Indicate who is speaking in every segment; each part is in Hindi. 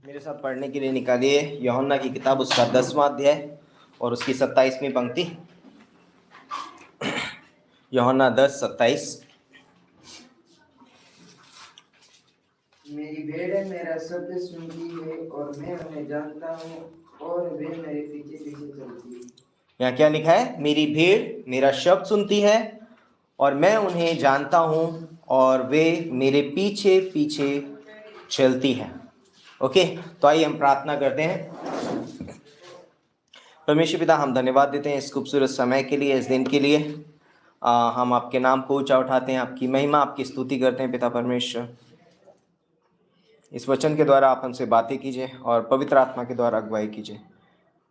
Speaker 1: मेरे साथ पढ़ने के लिए निकालिए यूहन्ना की किताब, उसका 10वां अध्याय और उसकी 27वीं पंक्ति। यूहन्ना 10:27।
Speaker 2: मेरी भेड़ मेरा शब्द सुनती है और मैं उन्हें जानता हूँ और वे मेरे पीछे पीछे चलती है।
Speaker 1: यहाँ क्या लिखा है? मेरी भेड़ मेरा शब्द सुनती है और मैं उन्हें जानता हूँ और वे मेरे पीछे पीछे चलती है। ओके, तो आइए हम प्रार्थना करते हैं। परमेश्वर पिता, हम धन्यवाद देते हैं इस खूबसूरत समय के लिए, इस दिन के लिए। हम आपके नाम को ऊंचा उठाते हैं, आपकी महिमा, आपकी स्तुति करते हैं। पिता परमेश्वर, इस वचन के द्वारा आप हमसे बातें कीजिए और पवित्र आत्मा के द्वारा अगुवाई कीजिए।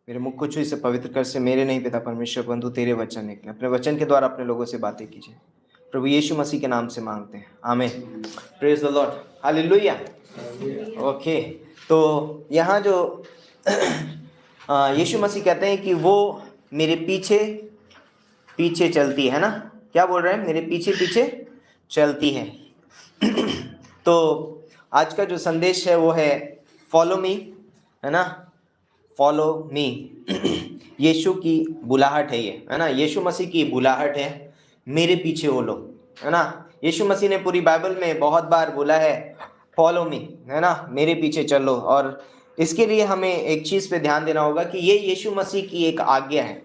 Speaker 1: मेरे मुख को छुई से पवित्र कर से मेरे नहीं पिता परमेश्वर, परंतु तेरे वचन निकले। अपने वचन के द्वारा अपने लोगों से बातें कीजिए। प्रभु यीशु मसीह के नाम से मांगते हैं, आमीन। Praise the Lord, hallelujah. Okay, तो यहाँ जो यीशु मसीह कहते हैं कि वो मेरे पीछे पीछे चलती है ना, क्या बोल रहे हैं? मेरे पीछे पीछे चलती है। तो आज का जो संदेश है वो है फॉलो मी, है ना, फॉलो मी। यीशु की बुलाहट है ये, है ना, यीशु मसीह की बुलाहट है, मेरे पीछे हो लो, है ना। यीशु मसीह ने पूरी बाइबल में बहुत बार बोला है फॉलो मी, है ना, मेरे पीछे चलो। और इसके लिए हमें एक चीज़ पे ध्यान देना होगा कि ये यीशु मसीह की एक आज्ञा है,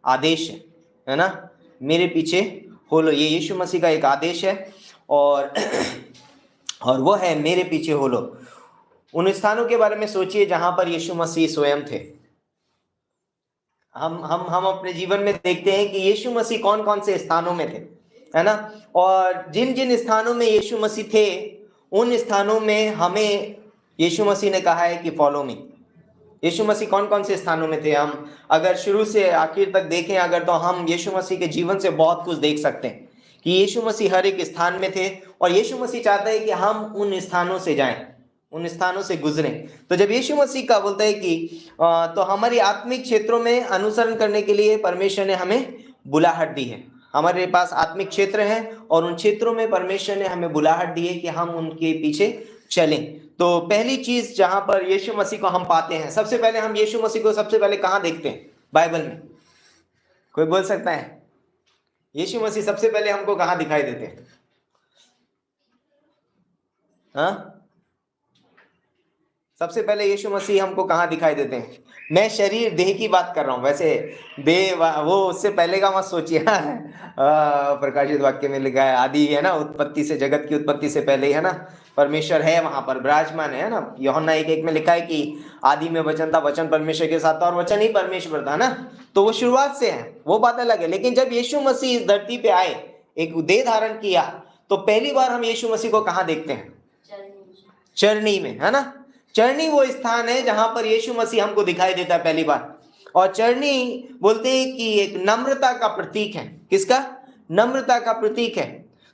Speaker 1: आदेश है ना, मेरे पीछे हो लो। ये यीशु मसीह का एक आदेश है और और वो है मेरे पीछे हो लो। उन स्थानों के बारे में सोचिए जहां पर यीशु मसीह स्वयं थे। हम अपने जीवन में देखते हैं कि यीशु मसीह कौन कौन से स्थानों में थे, है ना। और जिन जिन स्थानों में यीशु मसीह थे, उन स्थानों में हमें यीशु मसीह ने कहा है कि फॉलो मी। यीशु मसीह कौन कौन से स्थानों में थे? हम अगर शुरू से आखिर तक देखें अगर, तो हम यीशु मसीह के जीवन से बहुत कुछ देख सकते हैं कि यीशु मसीह हर एक स्थान में थे और यीशु मसीह चाहता है कि हम उन स्थानों से जाएं, उन स्थानों से गुजरें। तो जब यीशु मसीह का बोलता है कि तो हमारी आत्मिक क्षेत्रों में अनुसरण करने के लिए परमेश्वर ने हमें बुलाहट दी है। हमारे पास आत्मिक क्षेत्र हैं और उन क्षेत्रों में परमेश्वर ने हमें बुलाहट दी है कि हम उनके पीछे चलें। तो पहली चीज जहां पर यीशु मसीह को हम पाते हैं, सबसे पहले हम यीशु मसीह को सबसे पहले कहां देखते हैं बाइबल में? कोई बोल सकता है यीशु मसीह सबसे पहले हमको कहां दिखाई देते हैं? हाँ, सबसे पहले यीशु मसीह हमको कहाँ दिखाई देते हैं? मैं शरीर देह की बात कर रहा हूँ, वैसे देह वो उससे पहले का मत सोचिए। प्रकाशित वाक्य में लिखा है आदि, है ना, उत्पत्ति से, जगत की उत्पत्ति से पहले, है ना, परमेश्वर है वहां पर विराजमान, है ना। यूहन्ना 1:1 में लिखा है कि आदि में वचन था, वचन परमेश्वर के साथ था और वचन ही परमेश्वर था ना। तो वो शुरुआत से है, वो बात अलग है। लेकिन जब यीशु मसीह इस धरती पे आए, एक देह धारण किया, तो पहली बार हम यीशु मसीह को कहाँ देखते हैं? चरनी में, है ना। चरनी वो स्थान है जहां पर यीशु मसीह हमको दिखाई देता है पहली बार। और चरनी बोलते हैं कि एक नम्रता का प्रतीक है। किसका? नम्रता का प्रतीक है।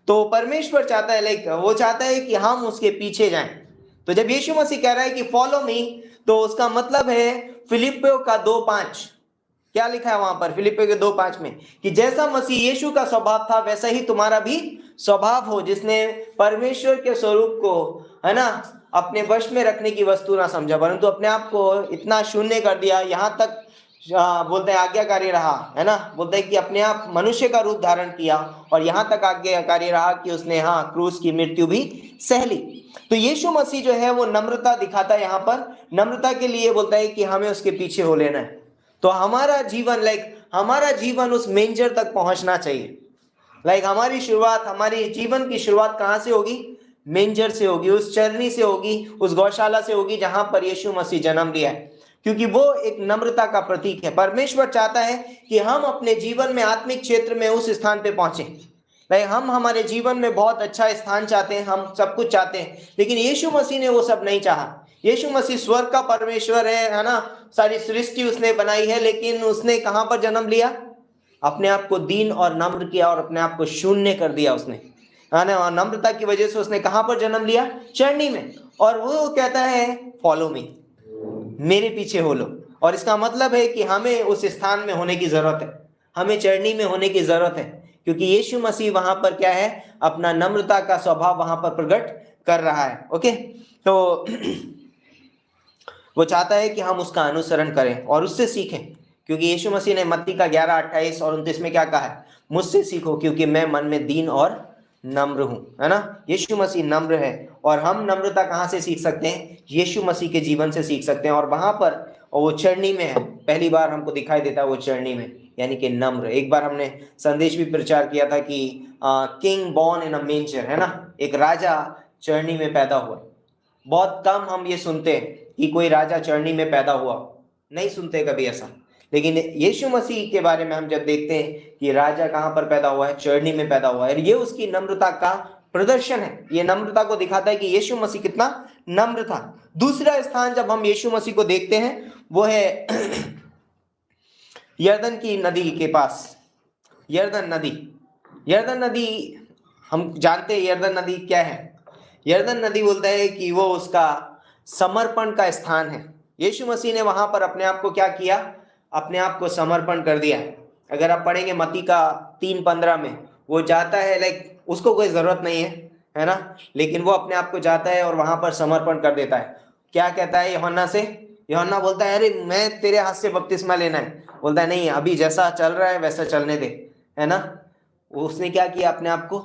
Speaker 1: तो परमेश्वर चाहता है, लाइक वो चाहता है कि हम उसके पीछे जाएं। तो जब यीशु मसीह कह रहा है कि फॉलो मी, तो उसका मतलब है फिलिप्पियों का 2:5 क्या लिखा है वहां पर? फिलिप्पियों के 2:5 में कि जैसा मसीह यीशु का स्वभाव था वैसा ही तुम्हारा भी स्वभाव हो, जिसने परमेश्वर के स्वरूप को, है ना, अपने वश में रखने की वस्तु ना समझा, परंतु अपने आप को इतना शून्य कर दिया, यहाँ तक बोलते हैं आज्ञाकारी रहा, है ना। बोलते हैं कि अपने आप मनुष्य का रूप धारण किया और यहाँ तक आज्ञाकारी रहा कि उसने, हाँ, क्रूस की मृत्यु भी सह ली। तो यीशु मसीह जो है वो नम्रता दिखाता है यहाँ पर। नम्रता के लिए बोलता है कि हमें उसके पीछे हो लेना है। तो हमारा जीवन, लाइक हमारा जीवन उस मेंजर तक पहुंचना चाहिए। लाइक हमारी शुरुआत, हमारी जीवन की शुरुआत कहाँ से होगी? मेंजर से होगी, उस चरनी से होगी, उस गौशाला से होगी जहां पर यीशु मसीह जन्म लिया है, क्योंकि वो एक नम्रता का प्रतीक है। परमेश्वर चाहता है कि हम अपने जीवन में आत्मिक क्षेत्र में उस स्थान पे पहुंचे। लाइक हम हमारे जीवन में बहुत अच्छा स्थान चाहते हैं, हम सब कुछ चाहते हैं, लेकिन यीशु मसीह ने वो सब नहीं चाहा। यीशु मसीह स्वर्ग का परमेश्वर है ना, सारी सृष्टि उसने बनाई है, लेकिन उसने कहां पर जन्म लिया? अपने आप को दीन और नम्र किया और अपने आप को शून्य कर दिया उसने, है ना। और नम्रता की वजह से उसने कहां पर जन्म लिया? चरनी में। और वो कहता है फॉलो मी, मेरे पीछे हो लो। और इसका मतलब है कि हमें उस स्थान में होने की जरूरत है, हमें चरनी में होने की जरूरत है, क्योंकि यीशु मसीह वहां पर क्या है? अपना नम्रता का स्वभाव वहां पर प्रकट कर रहा है। ओके, तो वो चाहता है कि हम उसका अनुसरण करें और उससे सीखें, क्योंकि यीशु मसीह ने मत्ती का 11:28 और 29 में क्या कहा है? मुझसे सीखो क्योंकि मैं मन में दीन और नम्र हूं, है ना। यीशु मसीह नम्र है और हम नम्रता कहाँ से सीख सकते हैं? यीशु मसीह के जीवन से सीख सकते हैं। और वहां पर वो चरनी में है, पहली बार हमको दिखाई देता है वो चरनी में, यानी कि नम्र। एक बार हमने संदेश भी प्रचार किया था कि किंग बॉर्न इन अ मेंजर, है ना, एक राजा चरनी में पैदा हुआ। बहुत कम हम ये सुनते हैं कि कोई राजा चरनी में पैदा हुआ, नहीं सुनते कभी ऐसा। लेकिन यीशु मसीह के बारे में हम जब देखते हैं कि राजा कहाँ पर पैदा हुआ है, चरनी में पैदा हुआ है, और ये उसकी नम्रता का प्रदर्शन है। ये नम्रता को दिखाता है कि यीशु मसीह कितना नम्र था। दूसरा स्थान जब हम यीशु मसीह को देखते हैं वो है यरदन की नदी के पास। यरदन नदी, यरदन नदी हम जानते हैं यरदन नदी क्या है। यरदन नदी बोलता है कि वो उसका समर्पण का स्थान है। यीशु मसीह ने वहां पर अपने आप को क्या किया? अपने आप को समर्पण कर दिया। अगर आप पढ़ेंगे मत्ती का 3:15 में, वो जाता है, लाइक उसको कोई जरूरत नहीं है ना, लेकिन वो अपने आप को जाता है और वहां पर समर्पण कर देता है। क्या कहता है यूहन्ना से? यूहन्ना बोलता है, अरे मैं तेरे हाथ से बपतिस्मा लेना है। बोलता है नहीं, अभी जैसा चल रहा है वैसा चलने दे, है ना। उसने क्या किया? अपने आप को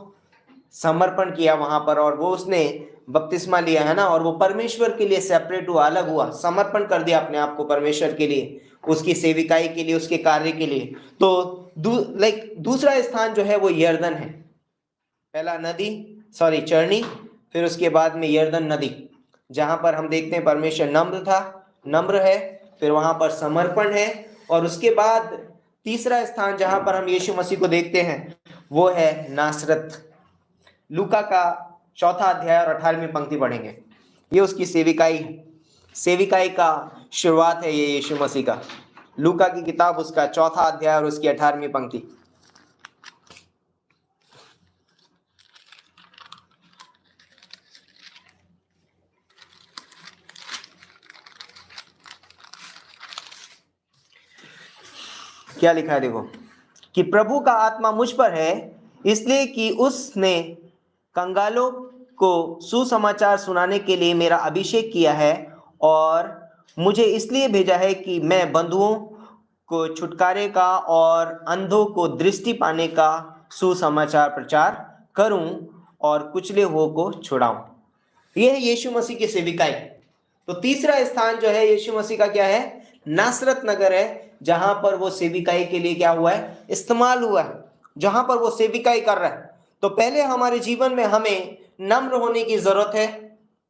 Speaker 1: समर्पण किया वहां पर, और वो उसने बपतिस्मा लिया, है ना, और वो परमेश्वर के लिए सेपरेट हुआ, अलग हुआ, समर्पण कर दिया अपने आप को परमेश्वर के लिए, उसकी सेविकाई के लिए, उसके कार्य के लिए। तो दूसरा स्थान जो है वो यरदन है। पहला नदी, सॉरी चरनी, फिर उसके बाद में यरदन नदी, जहां पर हम देखते हैं परमेश्वर नम्र है, फिर वहां पर समर्पण है, और उसके बाद तीसरा स्थान जहां पर हम यीशु मसीह को देखते हैं वो है नासरत। लूका का 4 अध्याय और 18वीं पंक्ति पढ़ेंगे। ये उसकी सेविकाई का शुरुआत है, ये यीशु मसीह का। लूका की किताब उसका 4 अध्याय और उसकी 18वीं पंक्ति। क्या लिखा है देखो, कि प्रभु का आत्मा मुझ पर है, इसलिए कि उसने कंगालों को सुसमाचार सुनाने के लिए मेरा अभिषेक किया है, और मुझे इसलिए भेजा है कि मैं बंधुओं को छुटकारे का और अंधों को दृष्टि पाने का सुसमाचार प्रचार करूं और कुचले हुओं को छुड़ाऊं। यह है यीशु मसीह की सेविकाई। तो तीसरा स्थान जो है यीशु मसीह का क्या है? नासरत नगर है, जहां पर वो सेविकाई के लिए क्या हुआ है? इस्तेमाल हुआ है, जहां पर वो सेविकाई कर रहा है। तो पहले हमारे जीवन में हमें नम्र होने की जरूरत है,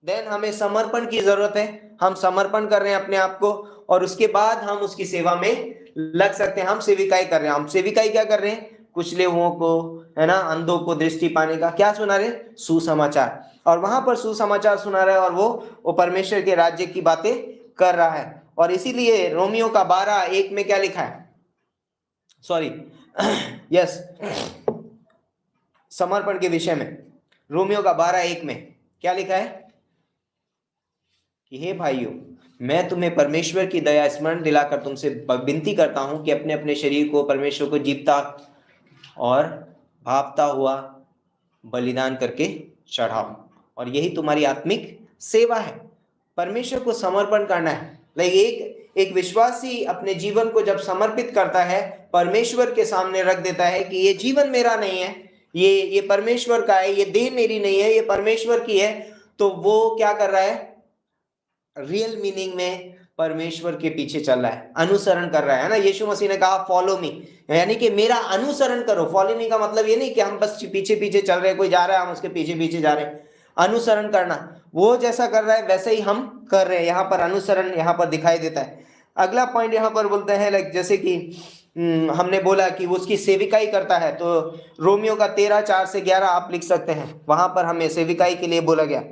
Speaker 1: देन हमें समर्पण की जरूरत है, हम समर्पण कर रहे हैं अपने आप को, और उसके बाद हम उसकी सेवा में लग सकते हैं। हम सेविकाई कर रहे हैं। हम सेविकाई क्या कर रहे हैं? कुचले हुओं को, है ना, अंधों को दृष्टि पाने का क्या सुना रहे? सुसमाचार। और वहां पर सुसमाचार सुना रहा है, और वो परमेश्वर के राज्य की बातें कर रहा है। और इसीलिए रोमियो का 12:1 में क्या लिखा है? सॉरी यस, समर्पण के विषय में रोमियो का 12:1 में क्या लिखा है? कि हे भाइयों, मैं तुम्हें परमेश्वर की दया स्मरण दिलाकर तुमसे विनती करता हूं कि अपने अपने शरीर को परमेश्वर को जीवता और भापता हुआ बलिदान करके चढ़ाओ, और यही तुम्हारी आत्मिक सेवा है। परमेश्वर को समर्पण करना है। एक विश्वासी अपने जीवन को जब समर्पित करता है, परमेश्वर के सामने रख देता है कि ये जीवन मेरा नहीं है, ये परमेश्वर का है, ये देह मेरी नहीं है, ये परमेश्वर की है, तो वो क्या कर रहा है? रियल मीनिंग में परमेश्वर के पीछे चल रहा है, अनुसरण कर रहा है ना। यीशु मसीह ने कहा फॉलो मी, यानी कि मेरा अनुसरण करो। फॉलोइंग का मतलब ये नहीं कि हम बस पीछे पीछे चल रहे हैं, कोई जा रहा है हम उसके पीछे पीछे जा रहे हैं। अनुसरण करना, वो जैसा कर रहा है वैसे ही हम कर रहे हैं। यहाँ पर अनुसरण यहाँ पर दिखाई देता है। अगला पॉइंट यहाँ पर बोलते हैं, लाइक जैसे कि हमने बोला कि वो उसकी सेविकाई करता है, तो रोमियो का 13:4-11 आप लिख सकते हैं। वहां पर हमें सेविकाई के लिए बोला गया,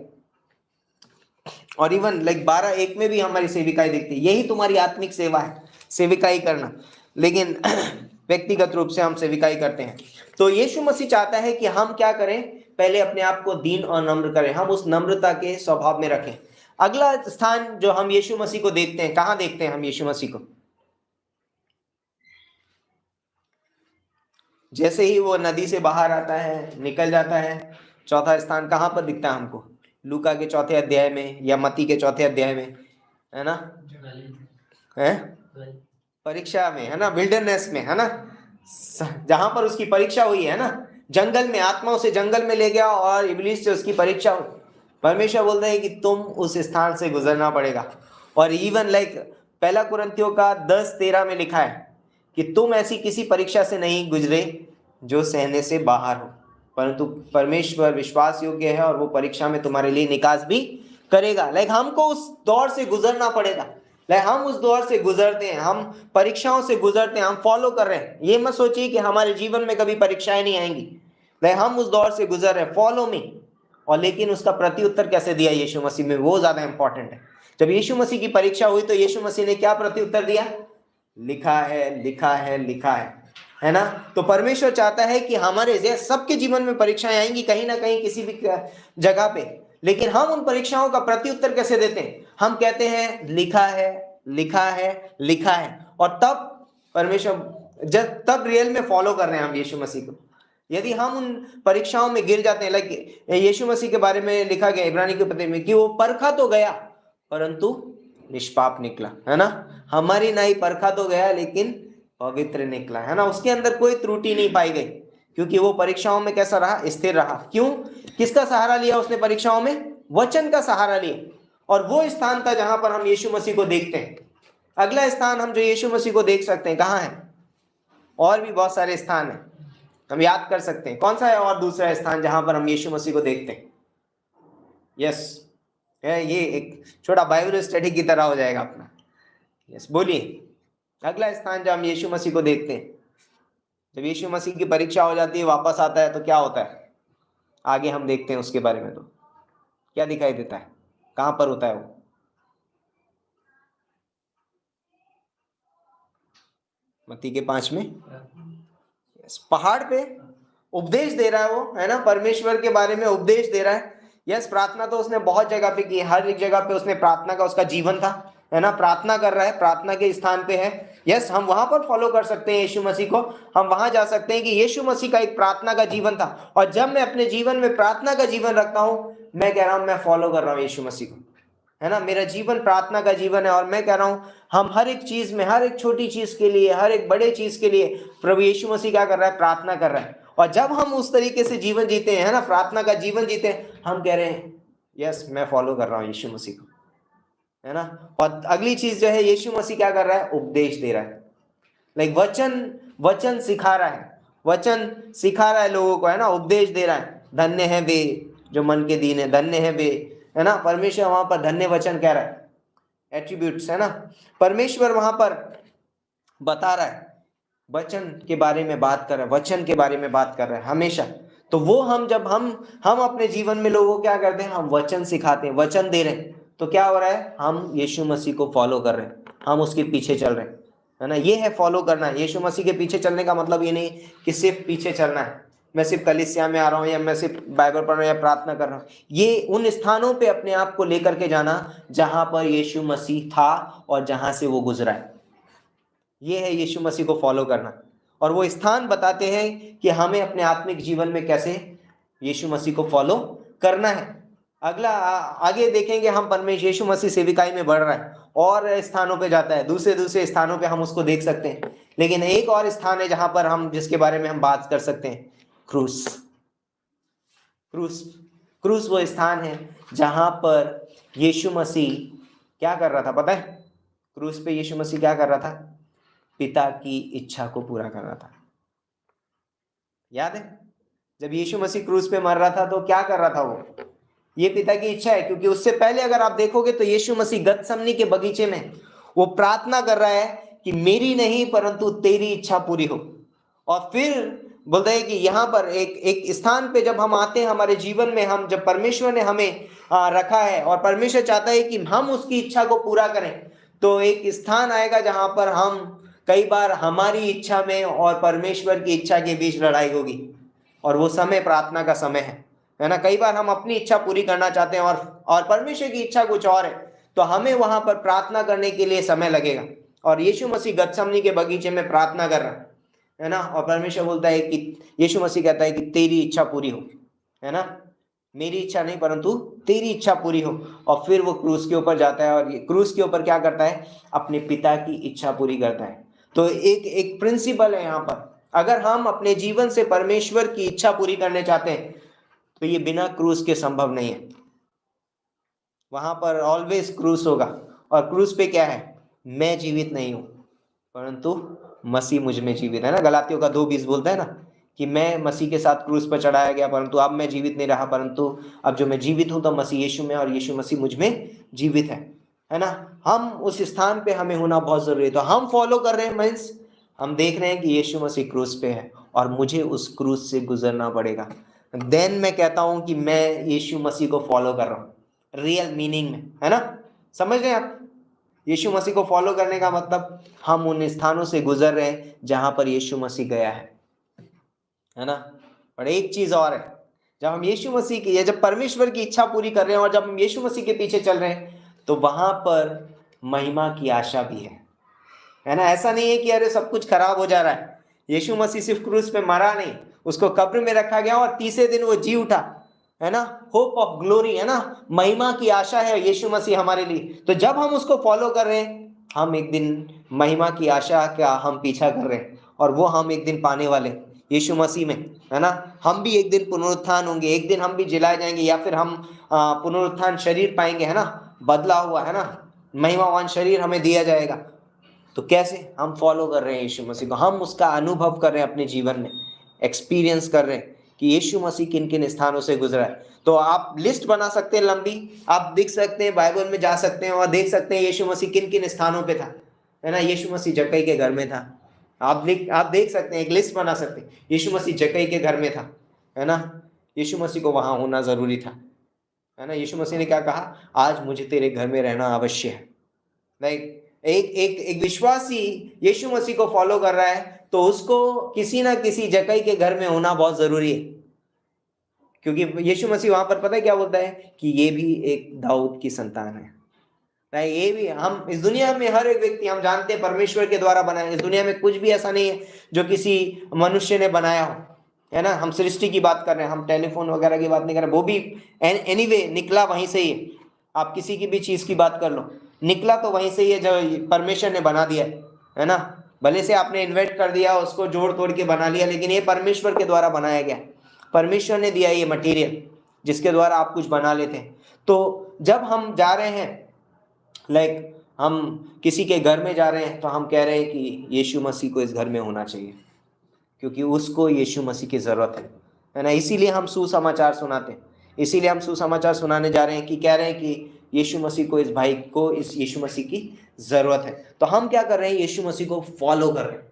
Speaker 1: और इवन 12:1 में भी हमारी सेविकाई दिखती है। यही तुम्हारी आत्मिक सेवा है, सेविकाई करना। लेकिन व्यक्तिगत रूप से हम सेविकाई करते हैं। तो यीशु मसीह चाहता है कि हम क्या करें? पहले अपने आप को दीन और नम्र करें, हम उस नम्रता के स्वभाव में रखें। अगला स्थान जो हम यीशु मसीह को देखते हैं, कहां देखते हैं हम यीशु मसीह को? जैसे ही वो नदी से बाहर आता है, निकल जाता है, चौथा स्थान कहां पर दिखता है हमको? लूका के 4 अध्याय में या मत्ती के 4 अध्याय में। है ना, है परीक्षा में, है ना, विल्डरनेस में, है ना, जहां पर उसकी परीक्षा हुई है ना, जंगल में, आत्मा उसे जंगल में ले गया और इब्लीस से उसकी परीक्षा हुई। परमेश्वर बोलते हैं कि तुम उस स्थान से गुजरना पड़ेगा। और इवन लाइक पहला कुरिन्थियों का 10:13 में लिखा है कि तुम ऐसी किसी परीक्षा से नहीं गुजरे जो सहने से बाहर हो, परंतु परमेश्वर विश्वास योग्य है और वो परीक्षा में तुम्हारे लिए निकास भी करेगा। लाइक हमको उस दौर से गुजरना पड़ेगा। लाइक हम उस दौर से गुजरते हैं, हम परीक्षाओं से गुजरते हैं, हम फॉलो कर रहे हैं। ये मत सोचिए कि हमारे जीवन में कभी परीक्षाएं नहीं आएंगी। लाइक हम उस दौर से गुजर रहे हैं, फॉलो मी। और लेकिन उसका प्रत्युत्तर कैसे दिया यीशु मसीह में, वो ज्यादा इंपॉर्टेंट है। जब यीशु मसीह की परीक्षा हुई तो यीशु मसीह ने क्या प्रत्युत्तर दिया? लिखा है, लिखा है, लिखा है ना। तो परमेश्वर चाहता है कि हमारे सबके जीवन में परीक्षाएं आएंगी कहीं ना कहीं, किसी भी जगह पे, लेकिन हम उन परीक्षाओं का प्रत्युत्तर कैसे देते हैं? हम कहते हैं लिखा है, लिखा है, लिखा है, और तब परमेश्वर तब रियल में फॉलो कर रहे हैं हम यीशु मसीह को। यदि हम उन परीक्षाओं में गिर जाते हैं, लाइक यीशु मसीह के बारे में लिखा गया इब्रानी के पत्र में कि वो परखा तो गया परंतु निष्पाप निकला, है ना। हमारी नाई परखा तो गया लेकिन पवित्र निकला, है ना। उसके अंदर कोई त्रुटि नहीं पाई गई, क्योंकि वो परीक्षाओं में कैसा रहा? स्थिर रहा। क्यों? किसका सहारा लिया उसने परीक्षाओं में? वचन का सहारा लिया। और वो स्थान था जहां पर हम यीशु मसीह को देखते हैं। अगला स्थान हम जो यीशु मसीह को देख सकते हैं कहाँ है? और भी बहुत सारे स्थान हैं, हम याद कर सकते हैं। कौन सा है और दूसरा स्थान जहां पर हम यीशु मसीह को देखते हैं? यस, ये एक छोटा बाइबल स्टडी की तरह हो जाएगा अपना। यस, बोलिए। अगला स्थान जब हम यीशु मसीह को देखते हैं, जब यीशु मसीह की परीक्षा हो जाती है, वापस आता है, तो क्या होता है? आगे हम देखते हैं उसके बारे में। तो क्या दिखाई देता है? कहां पर होता है वो? मत्ती के 5 में। यस, पहाड़ पे उपदेश दे रहा है वो, है ना, परमेश्वर के बारे में उपदेश दे रहा है। यस, प्रार्थना तो उसने बहुत जगह पे की, हर एक जगह पे उसने प्रार्थना का, उसका जीवन था, है ना, प्रार्थना कर रहा है, प्रार्थना के स्थान पे है। यस, हम वहां पर फॉलो कर सकते हैं यीशु मसीह को। हम वहां जा सकते हैं कि यीशु मसीह का एक प्रार्थना का जीवन था, और जब मैं अपने जीवन में प्रार्थना का जीवन रखता हूं, मैं कह रहा हूं मैं फॉलो कर रहा हूं यीशु मसीह को, है ना। मेरा जीवन प्रार्थना का जीवन है, और मैं कह रहा हूं हम हर एक चीज में, हर एक छोटी चीज के लिए, हर एक बड़े चीज के लिए प्रभु यीशु मसीह क्या कर रहा है? प्रार्थना कर रहा है। और जब हम उस तरीके से जीवन जीते हैं, है ना, प्रार्थना का जीवन जीते हैं, हम कह रहे हैं यस, मैं फॉलो कर रहा हूं यीशु मसीह को, है ना। और अगली चीज जो है, यीशु मसीह क्या कर रहा है? उपदेश दे रहा है। लाइक वचन सिखा रहा है, वचन सिखा रहा है लोगों को, है ना, उपदेश दे रहा है। धन्य है वे जो मन के दीन है, धन्य है वे, है ना। परमेश्वर वहां पर धन्य वचन कह रहा है, एट्रीब्यूट्स, है ना। परमेश्वर वहां पर बता रहा है, वचन के बारे में बात कर रहा है, वचन के बारे में बात कर रहा है हमेशा। तो वो हम जब हम अपने जीवन में लोगों को क्या करते हैं? हम वचन सिखाते हैं, वचन दे रहे हैं, तो क्या हो रहा है? हम यीशु मसीह को फॉलो कर रहे हैं, हम उसके पीछे चल रहे हैं, है ना। ये है फॉलो करना। यीशु मसीह के पीछे चलने का मतलब ये नहीं कि सिर्फ पीछे चलना है, मैं सिर्फ कलीसिया में आ रहा हूँ, या मैं सिर्फ बाइबल पढ़ रहा हूँ, या प्रार्थना कर रहा हूँ। ये उन स्थानों पे अपने आप को लेकर के जाना जहां पर यीशु मसीह था और जहां से वो गुजरा है। ये है यीशु मसीह को फॉलो करना। और वो स्थान बताते हैं कि हमें अपने आत्मिक जीवन में कैसे यीशु मसीह को फॉलो करना है। अगला आगे देखेंगे हम, परमेश्वर यीशु मसीह सेविकाई में बढ़ रहा है और स्थानों पे जाता है, दूसरे दूसरे स्थानों पे हम उसको देख सकते हैं। लेकिन एक और स्थान है जहां पर हम, जिसके बारे में हम बात कर सकते हैं, क्रूस। क्रूस क्रूस वो स्थान है जहां पर यीशु मसीह क्या कर रहा था? पता है? क्रूस पे यीशु मसीह क्या कर रहा था? पिता की इच्छा को पूरा कर रहा था। याद है जब यीशु मसीह क्रूस पे मर रहा था तो क्या कर रहा था वो? ये पिता की इच्छा है, क्योंकि उससे पहले अगर आप देखोगे तो यीशु मसीह गतसमनी के बगीचे में वो प्रार्थना कर रहा है कि मेरी नहीं परंतु तेरी इच्छा पूरी हो। और फिर बोलता है कि यहाँ पर एक स्थान पे जब हम आते हैं हमारे जीवन में, हम जब परमेश्वर ने हमें रखा है और परमेश्वर चाहता है कि हम उसकी इच्छा को पूरा करें, तो एक स्थान आएगा जहां पर हम कई बार हमारी इच्छा में और परमेश्वर की इच्छा के बीच लड़ाई होगी, और वो समय प्रार्थना का समय है ना। कई बार हम अपनी इच्छा पूरी करना चाहते हैं और परमेश्वर की इच्छा कुछ और है, तो हमें वहां पर प्रार्थना करने के लिए समय लगेगा। और यीशु मसीह गतसमनी के बगीचे में प्रार्थना कर रहा है ना, और परमेश्वर बोलता है कि, यीशु मसीह कहता है कि तेरी इच्छा पूरी हो, है ना। मेरी इच्छा नहीं परंतु तेरी इच्छा पूरी हो। और फिर वो क्रूस के ऊपर जाता है और ये क्रूस के ऊपर क्या करता है, अपने पिता की इच्छा पूरी करता है। तो एक एक प्रिंसिपल है यहाँ पर, अगर हम अपने जीवन से परमेश्वर की इच्छा पूरी करने चाहते हैं तो ये बिना क्रूस के संभव नहीं है। वहां पर ऑलवेज क्रूस होगा, और क्रूस पे क्या है, मैं जीवित नहीं हूं परंतु मसीह मुझ में जीवित है ना। गलातियों का 2:20 बोलता है ना कि मैं मसीह के साथ क्रूस पर चढ़ाया गया, परंतु अब मैं जीवित नहीं रहा, परंतु अब जो मैं जीवित हूं तो मसीह यीशु में, और यीशु मसीह मुझ में जीवित है ना। हम उस स्थान पे हमें होना बहुत जरूरी है। तो हम फॉलो कर रहे हैं, मीन्स हम देख रहे हैं कि यीशु मसीह क्रूस पे है और मुझे उस क्रूस से गुजरना पड़ेगा। देन मैं कहता हूं कि मैं यीशु मसीह को फॉलो कर रहा हूं रियल मीनिंग में, है ना। समझ रहे हैं आप, यीशु मसीह को फॉलो करने का मतलब हम उन स्थानों से गुजर रहे हैं जहां पर यीशु मसीह गया है ना। और एक चीज और है, जब हम यीशु मसीह की या जब परमेश्वर की इच्छा पूरी कर रहे हैं और जब हम यीशु मसीह के पीछे चल रहे हैं तो वहां पर महिमा की आशा भी है ना। ऐसा नहीं है कि अरे सब कुछ खराब हो जा रहा है। यीशु मसीह सिर्फ क्रूस पे मरा नहीं, उसको कब्र में रखा गया और तीसरे दिन वो जी उठा, है ना। होप ऑफ ग्लोरी, है ना, महिमा की आशा है यीशु मसीह हमारे लिए। तो जब हम उसको फॉलो कर रहे हैं, हम एक दिन महिमा की आशा का हम पीछा कर रहे हैं और वो हम एक दिन पाने वाले यीशु मसीह में, है ना। हम भी एक दिन पुनरुत्थान होंगे, एक दिन हम भी जिलाए जाएंगे, या फिर हम पुनरुत्थान शरीर पाएंगे, है ना, बदला हुआ, है ना, महिमावान शरीर हमें दिया जाएगा। तो कैसे हम फॉलो कर रहे हैं यीशु मसीह को, हम उसका अनुभव कर रहे हैं अपने जीवन में, एक्सपीरियंस कर रहे हैं कि यीशु मसीह किन किन स्थानों से गुजरा है। तो आप लिस्ट बना सकते हैं लंबी, आप देख सकते हैं, बाइबल में जा सकते हैं और देख सकते हैं यीशु मसीह किन किन स्थानों पे था, है ना। यीशु मसीह जक्कई के घर में था, आप देख सकते हैं, एक लिस्ट बना सकते हैं। यीशु मसीह जक्कई के घर में था, है ना, यीशु मसीह को वहां होना जरूरी था, है ना। यीशु मसीह ने क्या कहा, आज मुझे तेरे घर में रहना अवश्य है। लाइक एक एक एक विश्वासी यीशु मसीह को फॉलो कर रहा है तो उसको किसी ना किसी जक्कई के घर में होना बहुत जरूरी है, क्योंकि यीशु मसीह वहां पर पता है क्या बोलता है कि ये भी एक दाऊद की संतान है। ये भी, हम इस दुनिया में हर एक व्यक्ति हम जानते हैं परमेश्वर के द्वारा बनाया। इस दुनिया में कुछ भी ऐसा नहीं है जो किसी मनुष्य ने बनाया हो, है ना। हम सृष्टि की बात कर रहे हैं, हम टेलीफोन वगैरह की बात नहीं कर रहे, वो भी एनीवे निकला वहीं से ही है। आप किसी की भी चीज की बात कर लो, निकला तो वहीं से ही है जो परमेश्वर ने बना दिया है ना। भले से आपने इन्वेंट कर दिया, उसको जोड़ तोड़ के बना लिया, लेकिन ये परमेश्वर के द्वारा बनाया गया, परमेश्वर ने दिया ये मटेरियल जिसके द्वारा आप कुछ बना लेते हैं। तो जब हम जा रहे हैं, लाइक हम किसी के घर में जा रहे हैं, तो हम कह रहे हैं कि यीशु मसीह को इस घर में होना चाहिए, क्योंकि उसको यीशु मसीह की ज़रूरत है ना। इसीलिए हम सुसमाचार सुनाते हैं, इसीलिए हम सुसमाचार सुनाने जा रहे हैं कि कह रहे हैं कि यीशु मसीह को, इस भाई को, इस यीशु मसीह की ज़रूरत है। तो हम क्या कर रहे हैं, यीशु मसीह को फॉलो कर रहे हैं।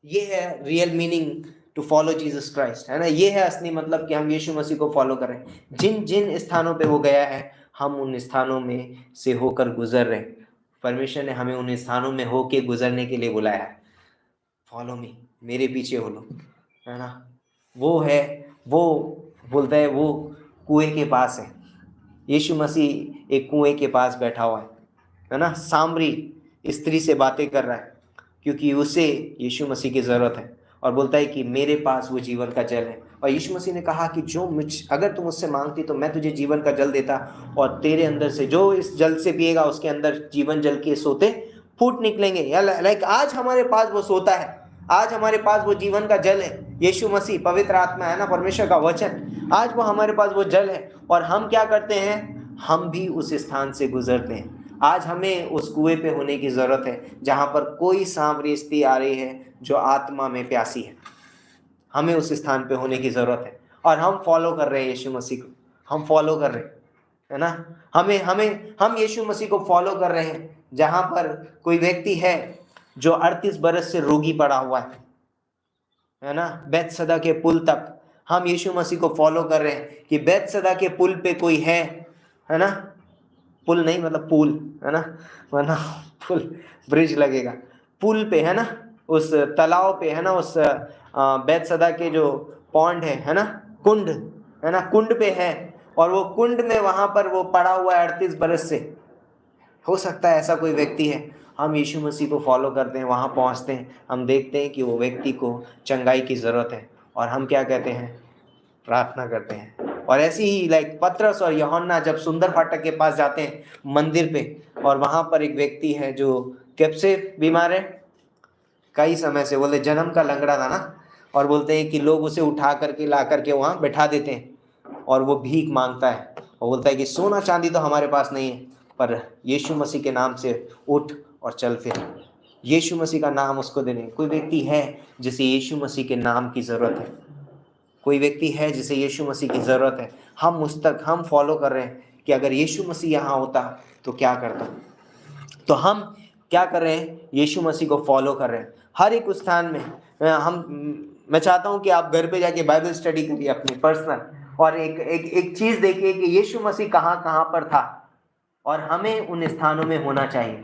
Speaker 1: ये है real meaning to follow Jesus Christ, है ना। ये है असली मतलब कि हम यीशु मसीह को फॉलो कर रहे हैं। जिन जिन स्थानों पे वो गया है, हम उन स्थानों में से होकर गुजर रहे हैं। परमेश्वर ने हमें उन स्थानों में होके गुजरने के लिए बुलाया है। फॉलो मी, मेरे पीछे हो लो, है ना। वो है, वो बोलता है वो कुएं के पास है। यीशु मसीह एक कुएं के पास बैठा हुआ है ना, सामरी स्त्री से बातें कर रहा है, क्योंकि उसे यीशु मसीह की ज़रूरत है। और बोलता है कि मेरे पास वो जीवन का जल है। और यीशु मसीह ने कहा कि अगर तुम मुझसे मांगती तो मैं तुझे जीवन का जल देता, और तेरे अंदर से जो इस जल से पिएगा उसके अंदर जीवन जल के सोते फूट निकलेंगे। या लाइक आज हमारे पास वो सोता है, आज हमारे पास वो जीवन का जल है, यीशु मसीह, पवित्र आत्मा, है ना, परमेश्वर का वचन। आज वो हमारे पास वो जल है, और हम क्या करते हैं, हम भी उस स्थान से गुजरते हैं। आज हमें उस कुएं पे होने की ज़रूरत है जहाँ पर कोई सामरी स्त्री आ रही है जो आत्मा में प्यासी है। हमें उस स्थान पे होने की ज़रूरत है, और हम फॉलो कर रहे हैं यीशु मसीह को, हम फॉलो कर रहे हैं, है ना। हम यीशु मसीह को फॉलो कर रहे हैं जहाँ पर कोई व्यक्ति है जो 38 बरस से रोगी पड़ा हुआ है ना, बैतसदा के पुल तक। हम यीशु मसीह को फॉलो कर रहे हैं कि बैतसदा के पुल पे कोई है ना, पुल नहीं मतलब पुल, है ना, वरना पुल ब्रिज लगेगा, पुल पे, है ना, उस तालाब पे, है ना, उस बैतसदा के जो पॉन्ड है ना, कुंड, है ना, कुंड पे है, और वो कुंड में वहां पर वो पड़ा हुआ है 38 बरस से। हो सकता है ऐसा कोई व्यक्ति है। हम यीशु मसीह को फॉलो करते हैं, वहाँ पहुँचते हैं, हम देखते हैं कि वो व्यक्ति को चंगाई की ज़रूरत है, और हम क्या कहते हैं, प्रार्थना करते हैं, और ऐसी ही लाइक पतरस और यूहन्ना जब सुंदर फाटक के पास जाते हैं मंदिर पे, और वहां पर एक व्यक्ति है जो कब से बीमार है, कई समय से, बोले जन्म का लंगड़ा था ना, और बोलते हैं कि लोग उसे उठा करके ला करके वहां बैठा देते हैं और वो भीख मांगता है और बोलता है कि सोना चांदी तो हमारे पास नहीं है, पर यीशु मसीह के नाम से उठ और चल फिर। यीशु मसीह का नाम उसको देने। कोई व्यक्ति है जिसे यीशु मसीह के नाम की जरूरत है, कोई व्यक्ति है जिसे यीशु मसीह की ज़रूरत है। हम उस तक हम फॉलो कर रहे हैं कि अगर यीशु मसीह यहाँ होता तो क्या करता। तो हम क्या कर रहे हैं, यीशु मसीह को फॉलो कर रहे हैं हर एक उस स्थान में। मैं चाहता हूँ कि आप घर पे जाके बाइबल स्टडी करिए अपनी पर्सनल, और एक एक एक चीज़ देखिए कि यीशु मसीह कहाँ कहाँ पर था, और हमें उन स्थानों में होना चाहिए।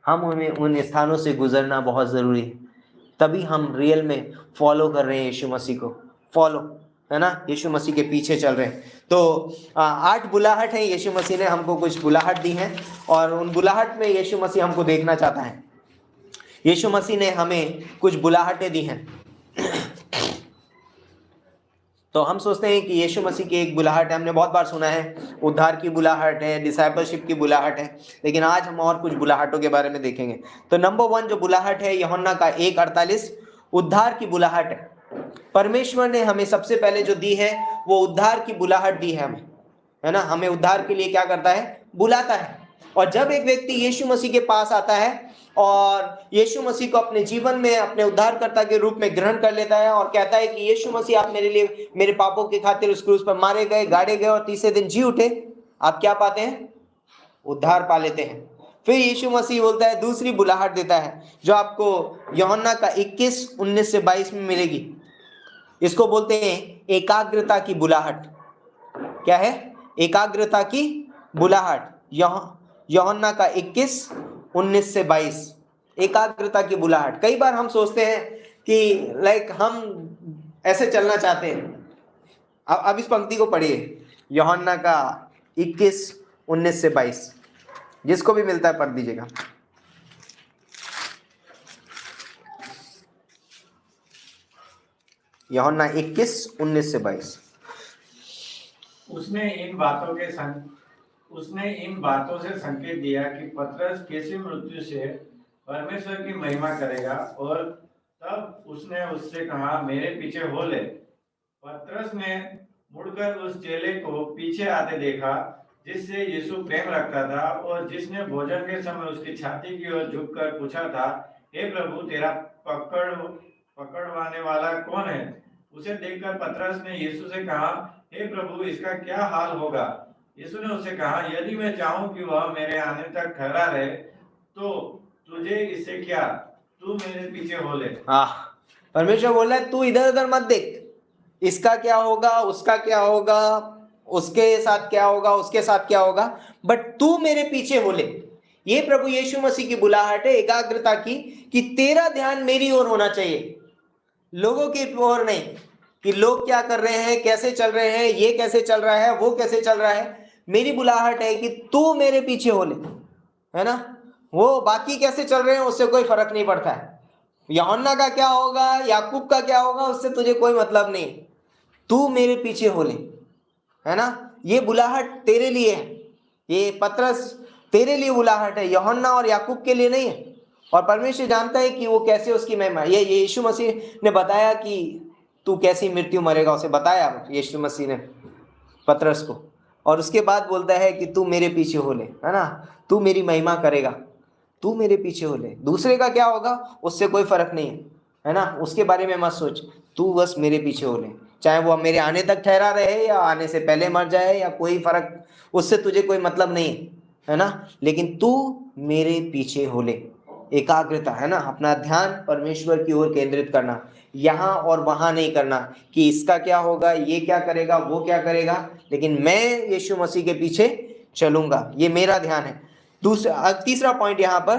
Speaker 1: हमें उन स्थानों से गुजरना बहुत ज़रूरी है, तभी हम रियल में फॉलो कर रहे हैं यीशु मसीह को, फॉलो, है ना, यीशु मसीह के पीछे चल रहे हैं। तो 8 बुलाहट है, यीशु मसीह ने हमको कुछ बुलाहट दी है, और उन बुलाहट में यीशु मसीह हमको देखना चाहता है। यीशु मसीह ने हमें कुछ बुलाहटें दी हैं। तो हम सोचते हैं कि यीशु मसीह की एक बुलाहट है, हमने बहुत बार सुना है, उद्धार की बुलाहट है, डिसाइपलशिप की बुलाहट है, लेकिन आज हम और कुछ बुलाहटों के बारे में देखेंगे। तो नंबर 1 जो बुलाहट है यूहन्ना का 1:48, उद्धार की बुलाहट है। परमेश्वर ने हमें सबसे पहले जो दी है वो उद्धार की बुलाहट दी है हमें, है ना। हमें उद्धार के लिए क्या करता है, बुलाता है। और जब एक व्यक्ति यीशु मसीह के पास आता है और यीशु मसीह को अपने जीवन में अपने उद्धारकर्ता के रूप में ग्रहण कर लेता है और कहता है कि यीशु मसीह आप मेरे लिए, मेरे पापों के खातिर उस क्रूस पर मारे गए, गाड़े गए और तीसरे दिन जी उठे, आप क्या पाते हैं, उद्धार पा लेते हैं। फिर यीशु मसीह बोलता है, दूसरी बुलाहट देता है जो आपको यूहन्ना का 21:19 से 22 में मिलेगी। इसको बोलते हैं एकाग्रता की बुलाहट। क्या है, एकाग्रता की बुलाहट। यूहन्ना का 21:19 से 22, एकाग्रता की बुलाहट। कई बार हम सोचते हैं कि लाइक हम ऐसे चलना चाहते हैं। अब इस पंक्ति को पढ़िए, यूहन्ना का 21:19 से 22, जिसको भी मिलता है पढ़ दीजिएगा। यूहन्ना 21:19 से 22।
Speaker 3: उसने इन बातों से संकेत दिया कि पतरस कैसी मृत्यु से परमेश्वर की महिमा करेगा, और तब उसने उससे कहा, मेरे पीछे हो ले। पतरस ने मुड़कर उस चेले को पीछे आते देखा जिससे यीशु प्रेम रखता था, और जिसने भोजन के समय उसकी छाती की ओर झुककर पूछा था, हे प्रभु, तेरा पकड़वाने वाला कौन है? उसे देखकर पतरस ने यीशु से कहा, हे प्रभु, इसका क्या हाल होगा? यीशु ने उससे कहा, यदि मैं चाहूं कि वह मेरे आने तक ठहरा रहे तो तुझे इससे क्या, तू मेरे पीछे हो ले।
Speaker 1: परमेश्वर बोल रहा है, तू इधर उधर मत देख, इसका क्या होगा, उसका क्या होगा, उसके साथ क्या होगा, उसके साथ क्या होगा, बट तू मेरे पीछे हो ले। ये प्रभु यीशु मसीह की बुलाहट है, एकाग्रता की, कि तेरा ध्यान मेरी ओर होना चाहिए, लोगों की ओर नहीं, कि लोग क्या कर रहे हैं, कैसे चल रहे हैं, ये कैसे चल रहा है, वो कैसे चल रहा है। मेरी बुलाहट है कि तू मेरे पीछे हो ले, है ना। वो बाकी कैसे चल रहे हैं उससे कोई फर्क नहीं पड़ता है। यूहन्ना का क्या होगा, याकूब का क्या होगा, उससे तुझे कोई मतलब नहीं, तू मेरे पीछे हो ले, है ना। ये बुलाहट तेरे लिए है, ये पतरस तेरे लिए बुलाहट है, यूहन्ना और याकूब के लिए नहीं है। और परमेश्वर जानता है कि वो कैसे उसकी महिमा, ये यीशु मसीह ने बताया कि तू कैसी मृत्यु मरेगा, उसे बताया यीशु मसीह ने पतरस को, और उसके बाद बोलता है कि तू मेरे पीछे हो ले, है ना, तू मेरी महिमा करेगा, तू मेरे पीछे हो ले। दूसरे का क्या होगा उससे कोई फर्क नहीं है ना, उसके बारे में मत सोच, तू बस मेरे पीछे हो ले, चाहे वो मेरे आने तक ठहरा रहे या आने से पहले मर जाए, या कोई फर्क, उससे तुझे कोई मतलब नहीं है ना, लेकिन तू मेरे पीछे हो ले। एकाग्रता, है ना, अपना ध्यान परमेश्वर की ओर केंद्रित करना, यहाँ और वहाँ नहीं करना कि इसका क्या होगा, ये क्या करेगा, वो क्या करेगा, लेकिन मैं यीशु मसीह के पीछे चलूंगा, ये मेरा ध्यान है। तीसरा पॉइंट यहाँ पर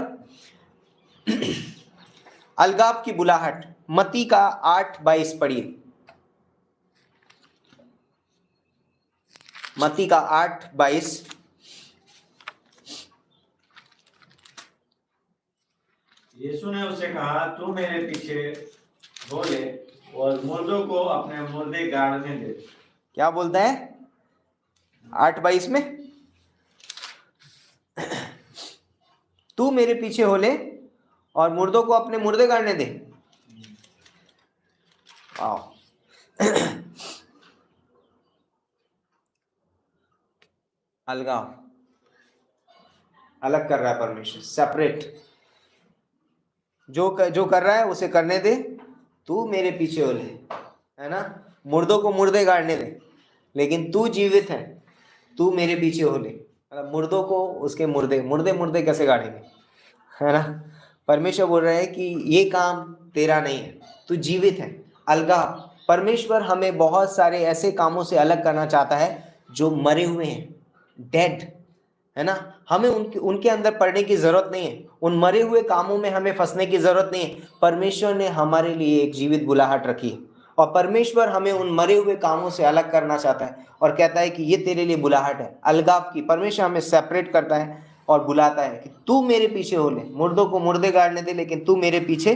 Speaker 1: अलगाव की बुलाहट। मत्ती का 8:22 पढ़िए, मत्ती का 8:22।
Speaker 3: यीशु ने उसे कहा, तू मेरे पीछे हो ले और मुर्दों को अपने मुर्दे गाड़ने दे।
Speaker 1: क्या बोलता है, 8:22 में, तू मेरे पीछे हो ले और मुर्दों को अपने मुर्दे गाड़ने दे। आओ अलगाव, अलग कर रहा है परमेश्वर, सेपरेट। जो कर रहा है उसे करने दे, तू मेरे पीछे हो ले, है ना। मुर्दों को मुर्दे गाड़ने दे, लेकिन तू जीवित है, तू मेरे पीछे हो ले। मतलब मुर्दों को उसके मुर्दे कैसे गाड़ेंगे, है ना। परमेश्वर बोल रहे हैं कि ये काम तेरा नहीं है, तू जीवित है। अलगाव, परमेश्वर हमें बहुत सारे ऐसे कामों से अलग करना चाहता है जो मरे हुए हैं, डेड, है ना। हमें उनके अंदर पड़ने की जरूरत नहीं है, उन मरे हुए कामों में हमें फंसने की जरूरत नहीं है। परमेश्वर ने हमारे लिए एक जीवित बुलाहट रखी है और परमेश्वर हमें उन मरे हुए कामों से अलग करना चाहता है और कहता है कि ये तेरे लिए बुलाहट है अलगाव की। परमेश्वर हमें सेपरेट करता है और बुलाता है कि तू मेरे पीछे हो ले, मुर्दों को मुर्दे गाड़ने दे, लेकिन तू मेरे पीछे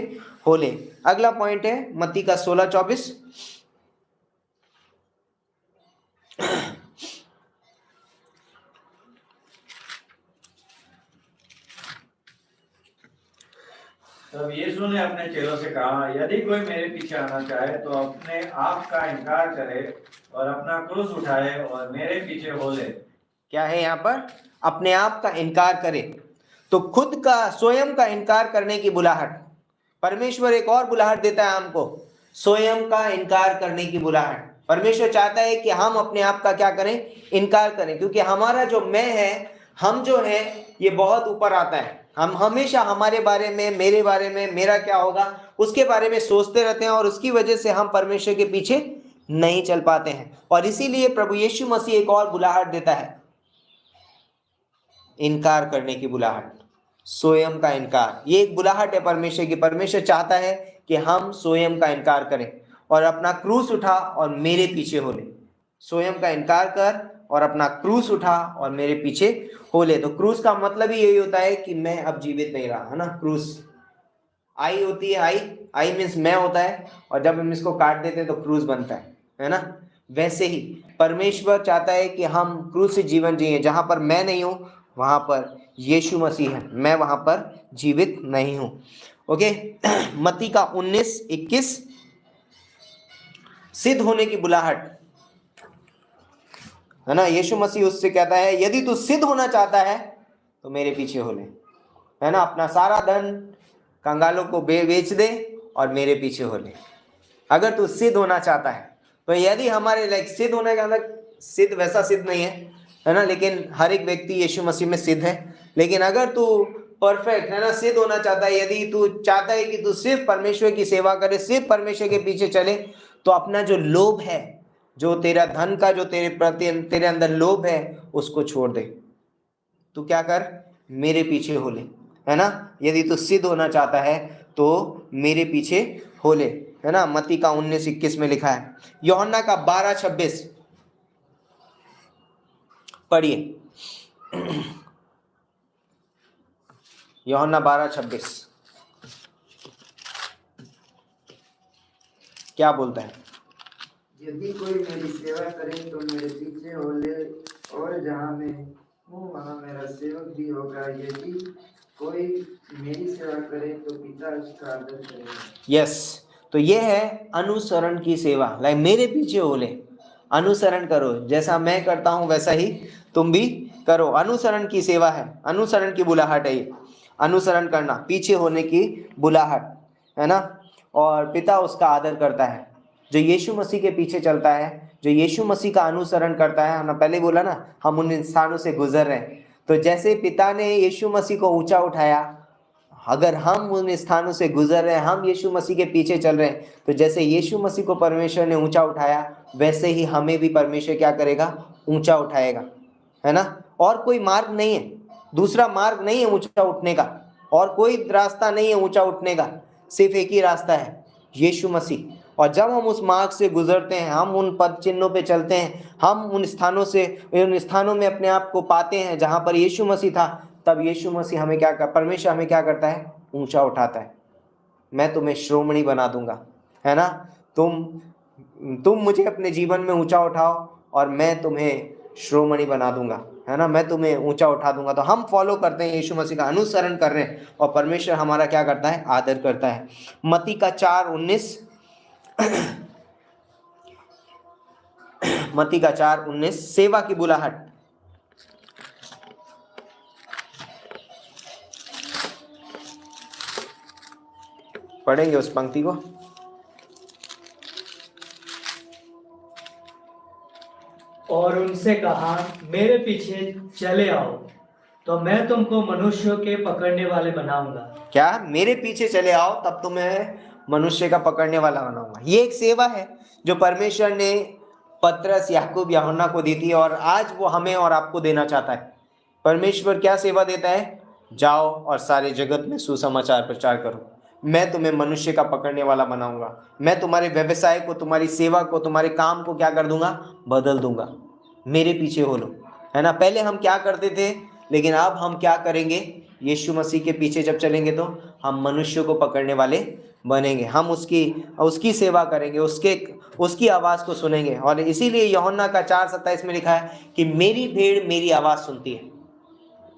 Speaker 1: हो ले। अगला पॉइंट है मत्ती का 16:24।
Speaker 3: तब यीशु ने अपने चेलों से कहा, यदि कोई मेरे पीछे आना चाहे तो अपने आप का इनकार करे और अपना क्रूस उठाए और मेरे पीछे हो ले।
Speaker 1: क्या है यहाँ पर? अपने आप का इनकार करे, तो खुद का स्वयं का इनकार करने की बुलाहट। परमेश्वर एक और बुलाहट देता है हमको, स्वयं का इनकार करने की बुलाहट। परमेश्वर चाहता है कि हम अपने आप का क्या करें? इनकार करें, क्योंकि हमारा जो मैं है, हम जो है, ये बहुत ऊपर आता है। हम हमेशा हमारे बारे में, मेरे बारे में, मेरा क्या होगा, उसके बारे में सोचते रहते हैं और उसकी वजह से हम परमेश्वर के पीछे नहीं चल पाते हैं। और इसीलिए प्रभु यीशु मसीह एक और बुलाहट देता है, इनकार करने की बुलाहट, स्वयं का इनकार। ये एक बुलाहट है परमेश्वर की। परमेश्वर चाहता है कि हम स्वयं का इनकार करें और अपना क्रूस उठा और मेरे पीछे हो ले। स्वयं का इनकार कर और अपना क्रूस उठा और मेरे पीछे हो ले। तो क्रूस का मतलब ही यही होता है कि मैं अब जीवित नहीं रहा, है ना। क्रूस आई होती है, आई मीन्स मैं होता है, और जब हम इसको काट देते हैं तो क्रूस बनता है ना। वैसे ही परमेश्वर चाहता है कि हम क्रूस से जीवन जिए, जहां पर मैं नहीं हूं वहां पर यीशु मसीह है, मैं वहां पर जीवित नहीं हूं। ओके मत्ती का 19:21, सिद्ध होने की बुलाहट, है ना। यीशु मसीह उससे कहता है, यदि तू सिद्ध होना चाहता है तो मेरे पीछे हो ले, है ना। अपना सारा धन कंगालों को बेच दे और मेरे पीछे हो ले, अगर तू सिद्ध होना चाहता है। तो यदि हमारे लाइक सिद्ध होने का मतलब, सिद्ध वैसा सिद्ध नहीं है ना, लेकिन हर एक व्यक्ति यीशु मसीह में सिद्ध है। लेकिन अगर तू परफेक्ट, है ना, सिद्ध होना चाहता है, यदि तू चाहता है कि तू सिर्फ परमेश्वर की सेवा करे, सिर्फ परमेश्वर के पीछे चले, तो अपना जो लोभ है, जो तेरा धन का जो तेरे प्रति तेरे अंदर लोभ है, उसको छोड़ दे। तू क्या कर? मेरे पीछे हो ले, है ना। यदि तू सिद्ध होना चाहता है तो मेरे पीछे हो ले, है ना। मत्ती का 19:21 में लिखा है। यूहन्ना का 12:26 पढ़िए। यूहन्ना 12:26 क्या बोलता है?
Speaker 2: यदि कोई मेरी सेवा करे तो मेरे पीछे हो ले, और जहाँ मैं हूँ वहाँ मेरा सेवक भी होगा। यदि कोई मेरी सेवा करे तो पिता उसका आदर करेगा।
Speaker 1: यस, तो ये है अनुसरण की सेवा। लाइक मेरे पीछे हो ले, अनुसरण करो, जैसा मैं करता हूँ वैसा ही तुम भी करो। अनुसरण की सेवा है, अनुसरण की बुलाहट है ये, अनुसरण करना, पीछे होने की बुलाहट, है ना। और पिता उसका आदर करता है। जो यीशु मसीह के पीछे चलता है, जो यीशु मसीह का अनुसरण करता है, हमने पहले बोला ना, हम उन स्थानों से गुजर रहे हैं। तो जैसे पिता ने यीशु मसीह को ऊंचा उठाया, अगर हम उन स्थानों से गुजर रहे हैं, हम यीशु मसीह के पीछे चल रहे हैं, तो जैसे यीशु मसीह को परमेश्वर ने ऊंचा उठाया, वैसे ही हमें भी परमेश्वर क्या करेगा? ऊंचा उठाएगा, है ना। और कोई मार्ग नहीं है, दूसरा मार्ग नहीं है ऊंचा उठने का, और कोई रास्ता नहीं है ऊंचा उठने का, सिर्फ एक ही रास्ता है, यीशु मसीह। और जब हम उस मार्ग से गुजरते हैं, हम उन पद चिन्हों पे चलते हैं, हम उन स्थानों में अपने आप को पाते हैं जहां पर यीशु मसीह था, तब यीशु मसीह हमें क्या कर परमेश्वर हमें क्या करता है? ऊंचा उठाता है। मैं तुम्हें श्रोमणी बना दूंगा, है ना। तुम मुझे अपने जीवन में ऊंचा उठाओ और मैं तुम्हें श्रोमणि बना दूंगा, है ना, मैं तुम्हें ऊंचा उठा दूंगा। तो हम फॉलो करते हैं, यीशु मसीह का अनुसरण कर रहे हैं और परमेश्वर हमारा क्या करता है, आदर करता है। मत्ती का 4:19 मत्ती का 4:19 सेवा की बुलाहट। पढ़ेंगे उस पंक्ति को।
Speaker 4: और उनसे कहा, मेरे पीछे चले आओ तो मैं तुमको मनुष्यों के पकड़ने वाले बनाऊंगा।
Speaker 1: क्या? मेरे पीछे चले आओ तब तुम्हें मनुष्य का पकड़ने वाला बनाऊंगा। ये एक सेवा है जो परमेश्वर ने पतरस, याकूब, यूहन्ना को दी थी और आज वो हमें और आपको देना चाहता है। परमेश्वर क्या सेवा देता है? जाओ और सारे जगत में सुसमाचार प्रचार करो, मैं तुम्हें मनुष्य का पकड़ने वाला बनाऊंगा। मैं तुम्हारे व्यवसाय को, तुम्हारी सेवा को, तुम्हारे काम को क्या कर दूंगा? बदल दूंगा। मेरे पीछे हो लो, है ना। पहले हम क्या करते थे, लेकिन अब हम क्या करेंगे? यीशु मसीह के पीछे जब चलेंगे तो हम मनुष्य को पकड़ने वाले बनेंगे। हम उसकी सेवा करेंगे, उसकी आवाज़ को सुनेंगे। और इसीलिए यूहन्ना का 4:27 में लिखा है कि मेरी भेड़ मेरी आवाज़ सुनती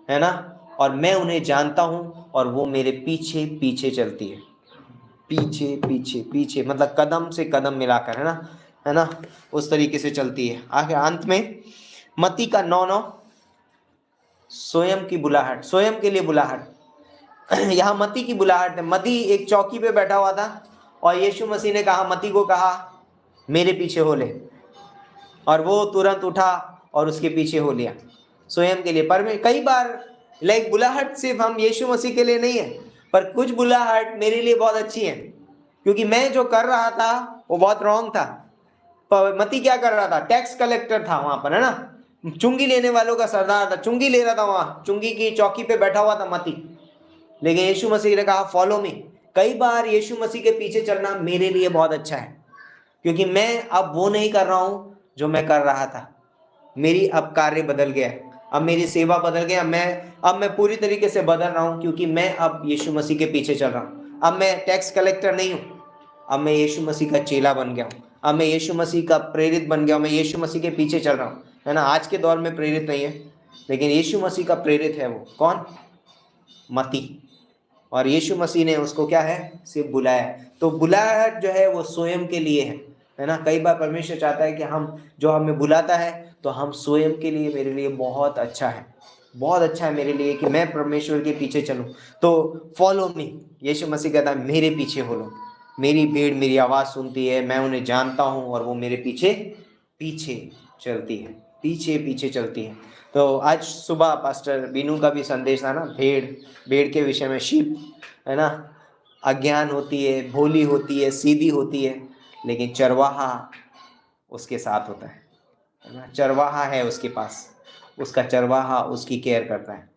Speaker 1: है ना, और मैं उन्हें जानता हूँ और वो मेरे पीछे पीछे चलती है। पीछे पीछे पीछे मतलब कदम से कदम मिलाकर, है ना, उस तरीके से चलती है। आगे अंत में मत्ती का 9:9 स्वयं की बुलाहट, स्वयं के लिए बुलाहट। यहाँ मत्ती की बुलाहट है। मत्ती एक चौकी पे बैठा हुआ था और यीशु मसीह ने कहा, मत्ती को कहा मेरे पीछे हो ले, और वो तुरंत उठा और उसके पीछे हो लिया। स्वयं के लिए। पर कई बार लाइक बुलाहट सिर्फ हम यीशु मसीह के लिए नहीं है, पर कुछ बुलाहट मेरे लिए बहुत अच्छी है, क्योंकि मैं जो कर रहा था वो बहुत रॉन्ग था। मत्ती क्या कर रहा था? टैक्स कलेक्टर था वहां पर, है ना, चुंगी लेने वालों का सरदार था, चुंगी ले रहा था, वहां चुंगी की चौकी पे बैठा हुआ था मत्ती। लेकिन यीशु मसीह ने कहा फॉलो मी। कई बार यीशु मसीह के पीछे चलना मेरे लिए बहुत अच्छा है, क्योंकि मैं अब वो नहीं कर रहा हूं जो मैं कर रहा था। मेरी अब कार्य बदल गया है, अब मेरी सेवा बदल गया। अब मैं पूरी तरीके से बदल रहा हूं, क्योंकि मैं अब यीशु मसीह के पीछे चल रहा हूं। अब मैं टैक्स कलेक्टर नहीं हूं, अब मैं यीशु मसीह का चेला बन गया हूं। अब मैं यीशु मसीह का प्रेरित बन गया हूं। मैं यीशु मसीह के पीछे चल रहा हूं, है ना। आज के दौर में प्रेरित नहीं है, लेकिन यीशु मसीह का प्रेरित है। वो कौन? मत्ती। और यीशु मसीह ने उसको क्या है? सिर्फ बुलाया। तो बुलाहट जो है वो स्वयं के लिए है ना। कई बार परमेश्वर चाहता है कि हम, जो हमें बुलाता है तो हम स्वयं के लिए, मेरे लिए बहुत अच्छा है, बहुत अच्छा है मेरे लिए कि मैं परमेश्वर के पीछे चलूं। तो फॉलो मी। यीशु मसीह कहता है मेरे पीछे हो लो, मेरी भीड़ मेरी आवाज़ सुनती है, मैं उन्हें जानता हूं और वो मेरे पीछे पीछे चलती है, पीछे पीछे चलती है। तो आज सुबह पास्टर बीनू का भी संदेश था ना, भेड़ के विषय में। शीप, है ना, अज्ञान होती है, भोली होती है, सीधी होती है, लेकिन चरवाहा उसके साथ होता है ना। चरवाहा है उसके पास, उसका चरवाहा उसकी केयर करता है।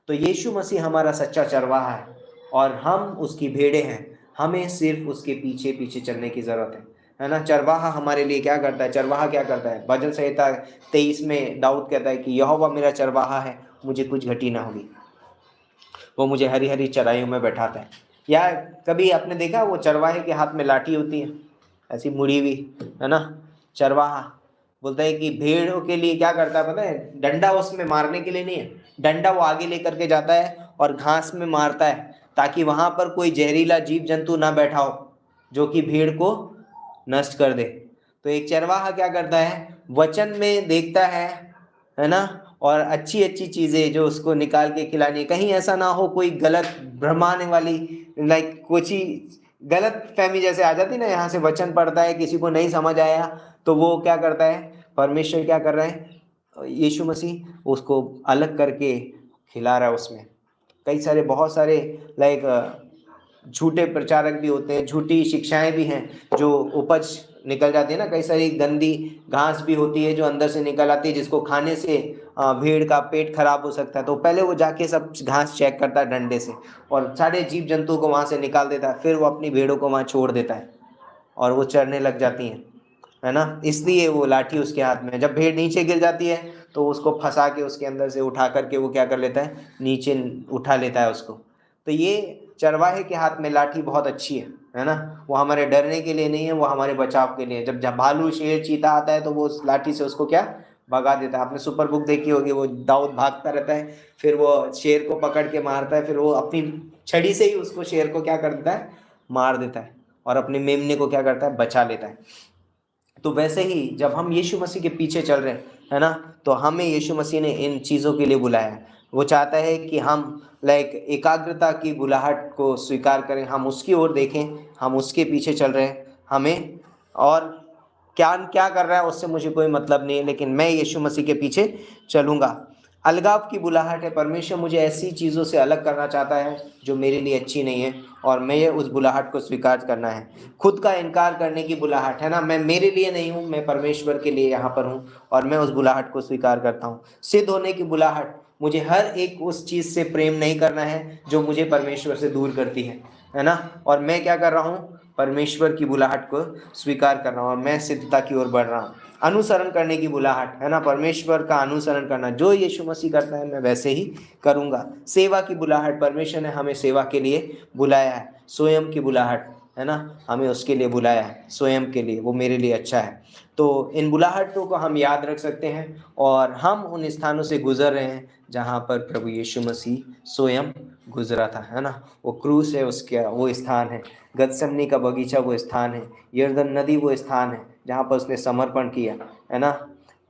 Speaker 1: तो यीशु मसीह हमारा सच्चा चरवाहा है और हम उसकी भेड़ें हैं। हमें सिर्फ उसके पीछे पीछे चलने की ज़रूरत है ना। चरवाहा हमारे लिए क्या करता है? चरवाहा क्या करता है? भजन संहिता 23 में दाऊद कहता है कि यहोवा मेरा चरवाहा है, मुझे कुछ घटी ना होगी, वो मुझे हरी हरी चराइयों में बैठाता है। या कभी आपने देखा वो चरवाहे के हाथ में लाठी होती है, ऐसी मुड़ी हुई, है ना। चरवाहा बोलता है कि भेड़ों के लिए क्या करता है पता है? डंडा उसमें मारने के लिए नहीं है, डंडा वो आगे लेकर के जाता है और घास में मारता है, ताकि वहां पर कोई जहरीला जीव जंतु ना बैठा हो जो कि भेड़ को नष्ट कर दे। तो एक चरवाहा क्या करता है? वचन में देखता है ना, और अच्छी अच्छी चीज़ें जो उसको निकाल के खिलानी है। कहीं ऐसा ना हो कोई गलत भ्रमाने वाली, लाइक कुछ ही गलत फहमी जैसे आ जाती ना, यहाँ से वचन पढ़ता है, किसी को नहीं समझ आया तो वो क्या करता है? परमेश्वर क्या कर रहे हैं? यीशु मसीह उसको अलग करके खिला रहा है। उसमें कई सारे, बहुत सारे लाइक झूठे प्रचारक भी होते हैं, झूठी शिक्षाएं भी हैं जो उपज निकल जाती है ना। कई सारी गंदी घास भी होती है जो अंदर से निकल आती है, जिसको खाने से भेड़ का पेट खराब हो सकता है। तो पहले वो जाके सब घास चेक करता है डंडे से और सारे जीव जंतु को वहाँ से निकाल देता है, फिर वो अपनी भेड़ों को वहाँ छोड़ देता है और वो चरने लग जाती हैं, है ना। इसलिए वो लाठी उसके हाथ में है। जब भेड़ नीचे गिर जाती है तो उसको फंसा के उसके अंदर से उठा करके वो क्या कर लेता है? नीचे उठा लेता है उसको। तो ये चरवाहे के हाथ में लाठी बहुत अच्छी है ना। वो हमारे डरने के लिए नहीं है, वो हमारे बचाव के लिए है। जब भालू, शेर, चीता आता है तो वो उस लाठी से उसको क्या भगा देता है। आपने सुपर बुक देखी होगी, वो दाऊद भागता रहता है, फिर वो शेर को पकड़ के मारता है, फिर वो अपनी छड़ी से ही उसको शेर को क्या कर देता है, मार देता है, और अपने मेमने को क्या करता है, बचा लेता है। तो वैसे ही जब हम यीशु मसीह के पीछे चल रहे हैं, है ना, तो हमें यीशु मसीह ने इन चीज़ों के लिए बुलाया है। वो चाहता है कि हम एकाग्रता की बुलाहट को स्वीकार करें, हम उसकी ओर देखें, हम उसके पीछे चल रहे हैं। हमें और क्या क्या कर रहा है उससे मुझे कोई मतलब नहीं है, लेकिन मैं यीशु मसीह के पीछे चलूँगा। अलगाव की बुलाहट है, परमेश्वर मुझे ऐसी चीज़ों से अलग करना चाहता है जो मेरे लिए अच्छी नहीं है, और मैं ये उस बुलाहट को स्वीकार करना है। खुद का इनकार करने की बुलाहट है ना, मैं मेरे लिए नहीं हूँ, मैं परमेश्वर के लिए यहाँ पर हूँ, और मैं उस बुलाहट को स्वीकार करता हूँ। सिद्ध होने की बुलाहट, मुझे हर एक उस चीज़ से प्रेम नहीं करना है जो मुझे परमेश्वर से दूर करती है ना, और मैं क्या कर रहा हूँ, परमेश्वर की बुलाहट को स्वीकार कर रहा हूँ, और मैं सिद्धता की ओर बढ़ रहा हूँ। अनुसरण करने की बुलाहट है ना, परमेश्वर का अनुसरण करना, जो यीशु मसीह करता है मैं वैसे ही करूँगा। सेवा की बुलाहट, परमेश्वर ने हमें सेवा के लिए बुलाया है। स्वयं की बुलाहट है ना, हमें उसके लिए बुलाया है, स्वयं के लिए, वो मेरे लिए अच्छा है। तो इन बुलाहटों को हम याद रख सकते हैं, और हम उन स्थानों से गुजर रहे हैं जहाँ पर प्रभु यीशु मसीह स्वयं गुजरा था, है ना। वो क्रूस है, उसका वो स्थान है, गतसमनी का बगीचा वो स्थान है, यरदन नदी वो स्थान है जहाँ पर उसने समर्पण किया, है ना।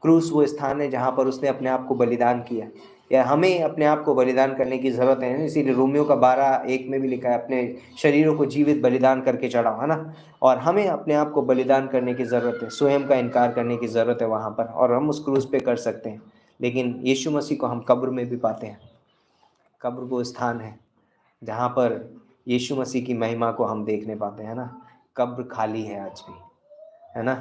Speaker 1: क्रूस वो स्थान है जहाँ पर उसने अपने आप को बलिदान किया। या हमें अपने आप को बलिदान करने की ज़रूरत है, इसीलिए रोमियो का 12:1 में भी लिखा है, अपने शरीरों को जीवित बलिदान करके चढ़ाओ, है ना। और हमें अपने आप को बलिदान करने की ज़रूरत है, स्वयं का इनकार करने की ज़रूरत है वहाँ पर, और हम उस क्रूस पे कर सकते हैं। लेकिन यीशु मसीह को हम कब्र में भी पाते हैं। कब्र वो स्थान है जहाँ पर यीशु मसीह की महिमा को हम देखने पाते हैं ना। कब्र खाली है आज भी, है ना।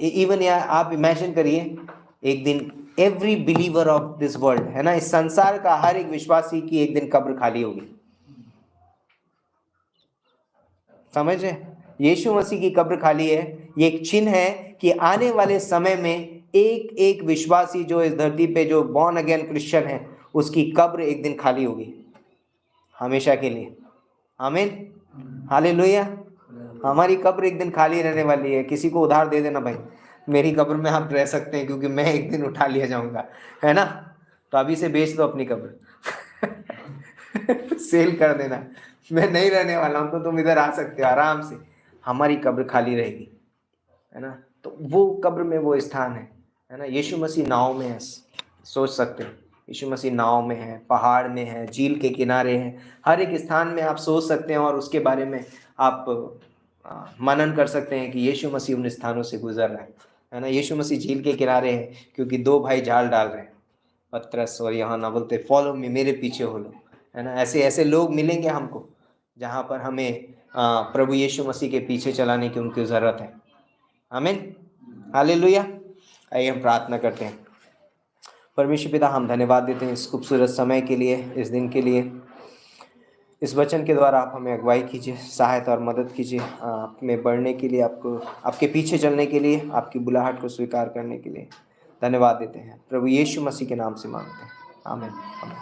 Speaker 1: इवन यार आप इमेजिन करिए, एक दिन every believer of this world, है ना, इस संसार का हर एक विश्वासी की एक दिन कब्र खाली होगी। समझ रहे, यीशु मसीह की कब्र खाली है, ये एक चिन्ह है कि आने वाले समय में एक एक विश्वासी जो इस धरती पे जो बॉर्न अगेन क्रिश्चियन है, उसकी कब्र एक दिन खाली होगी हमेशा के लिए। आमीन, हालेलुया। हमारी कब्र एक दिन खाली रहने वाली है। किसी को उधार दे देना, भाई मेरी कब्र में आप रह सकते हैं क्योंकि मैं एक दिन उठा लिया जाऊंगा, है ना। तो अभी से बेच दो अपनी कब्र सेल कर देना, मैं नहीं रहने वाला हूं, तो तुम इधर आ सकते हो आराम से, हमारी कब्र खाली रहेगी, है ना। तो वो कब्र में वो स्थान है ना। यीशु मसीह नाव में है, सोच सकते हैं, यीशु मसीह नाव में है, पहाड़ में है, झील के किनारे है, हर एक स्थान में आप सोच सकते हैं, और उसके बारे में आप मनन कर सकते हैं कि यीशु मसीह उन स्थानों से गुजर रहा है ना। यीशु मसीह झील के किनारे है क्योंकि दो भाई जाल डाल रहे हैं, पतरस और यूहन्ना, बोलते फॉलो मी, मेरे पीछे हो लो, है ना। ऐसे ऐसे लोग मिलेंगे हमको जहाँ पर हमें प्रभु यीशु मसीह के पीछे चलाने की उनकी ज़रूरत है। आमीन, हालेलुया। आइए हम प्रार्थना करते हैं। परमेश्वर पिता, हम धन्यवाद देते हैं इस खूबसूरत समय के लिए, इस दिन के लिए, इस वचन के द्वारा आप हमें अगुवाई कीजिए, सहायता और मदद कीजिए आप में बढ़ने के लिए, आपको आपके पीछे चलने के लिए, आपकी बुलाहट को स्वीकार करने के लिए धन्यवाद देते हैं। प्रभु यीशु मसीह के नाम से मांगते हैं, आमीन, आमीन।